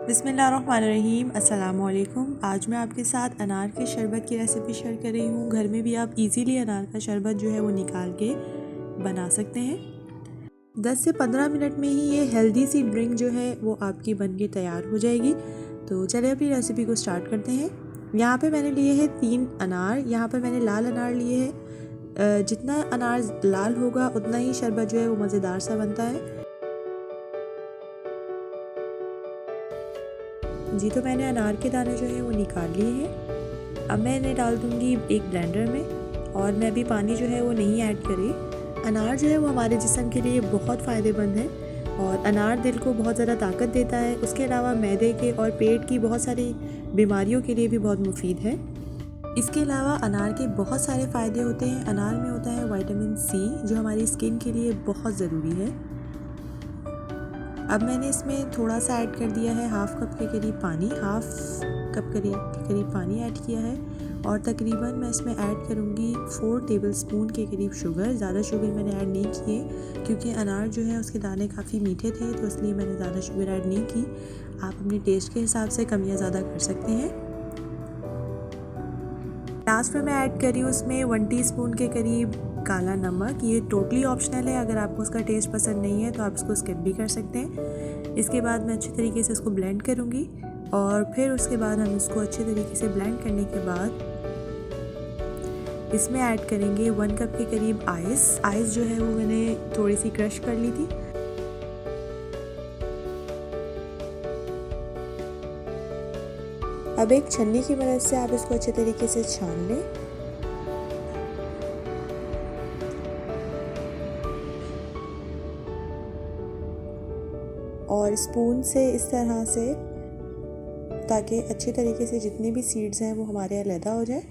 बिस्मिल्लाहिर्रहमानिर्रहीम। अस्सलामुअलैकुम। आज मैं आपके साथ अनार के शरबत की रेसिपी शेयर कर रही हूँ। घर में भी आप इजीली अनार का शरबत जो है वो निकाल के बना सकते हैं। 10 से 15 मिनट में ही ये हेल्दी सी ड्रिंक जो है वो आपकी बन के तैयार हो जाएगी। तो चलिए अपनी रेसिपी को स्टार्ट करते हैं। यहाँ पे मैंने लिए हैं 3 अनार। यहाँ पर मैंने लाल अनार लिए हैं। जितना अनार लाल होगा उतना ही शरबत जो है वो मज़ेदार सा बनता है। जी, तो मैंने अनार के दाने जो है वो निकाल लिए हैं। अब मैं इन्हें डाल दूँगी एक ब्लेंडर में और मैं अभी पानी जो है वो नहीं ऐड करी। अनार जो है वो हमारे जिस्म के लिए बहुत फ़ायदेमंद है और अनार दिल को बहुत ज़्यादा ताकत देता है। उसके अलावा मैदे के और पेट की बहुत सारी बीमारियों के लिए भी बहुत मुफीद है। इसके अलावा अनार के बहुत सारे फ़ायदे होते हैं। अनार में होता है विटामिन सी जो हमारी स्किन के लिए बहुत ज़रूरी है। अब मैंने इसमें थोड़ा सा ऐड कर दिया है हाफ़ कप के करीब पानी, हाफ़ कप के करीब पानी ऐड किया है और तकरीबन मैं इसमें ऐड करूँगी 4 टेबलस्पून के करीब शुगर। ज़्यादा शुगर मैंने ऐड नहीं किए क्योंकि अनार जो है उसके दाने काफ़ी मीठे थे, तो इसलिए मैंने ज़्यादा शुगर ऐड नहीं की। आप अपने टेस्ट के हिसाब से कम या ज़्यादा कर सकते हैं। लास्ट में मैं ऐड कर रही हूँ उसमें 1 टीस्पून के करीब काला नमक। ये टोटली ऑप्शनल है, अगर आपको उसका टेस्ट पसंद नहीं है तो आप इसको स्किप भी कर सकते हैं। इसके बाद मैं अच्छे तरीके से इसको ब्लेंड करूँगी और फिर उसके बाद हम इसको अच्छे तरीके से ब्लेंड करने के बाद इसमें ऐड करेंगे 1 कप के करीब आइस जो है वो मैंने थोड़ी सी क्रश कर ली थी। अब एक छन्नी की मदद से आप इसको अच्छे तरीके से छान लें। और स्पून से इस तरह से, ताकि अच्छे तरीके से जितने भी सीड्स हैं वो हमारे अलग हो जाए।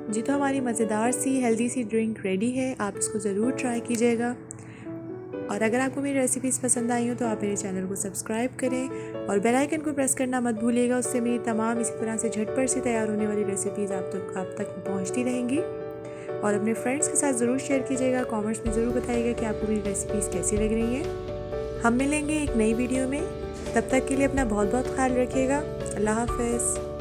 जी, तो हमारी मज़ेदार सी हेल्दी सी ड्रिंक रेडी है। आप इसको ज़रूर ट्राई कीजिएगा और अगर आपको मेरी रेसिपीज़ पसंद आई हो तो आप मेरे चैनल को सब्सक्राइब करें और बेल आइकन को प्रेस करना मत भूलिएगा। उससे मेरी तमाम इसी तरह से झटपट से तैयार होने वाली रेसिपीज़ आप तक पहुंचती रहेंगी। और अपने फ्रेंड्स के साथ ज़रूर शेयर कीजिएगा। कमेंट्स में ज़रूर बताइएगा कि आपको मेरी रेसिपीज़ कैसी लग रही हैं। हम मिलेंगे एक नई वीडियो में, तब तक के लिए अपना बहुत बहुत ख्याल रखिएगा। अल्लाह हाफ़िज़।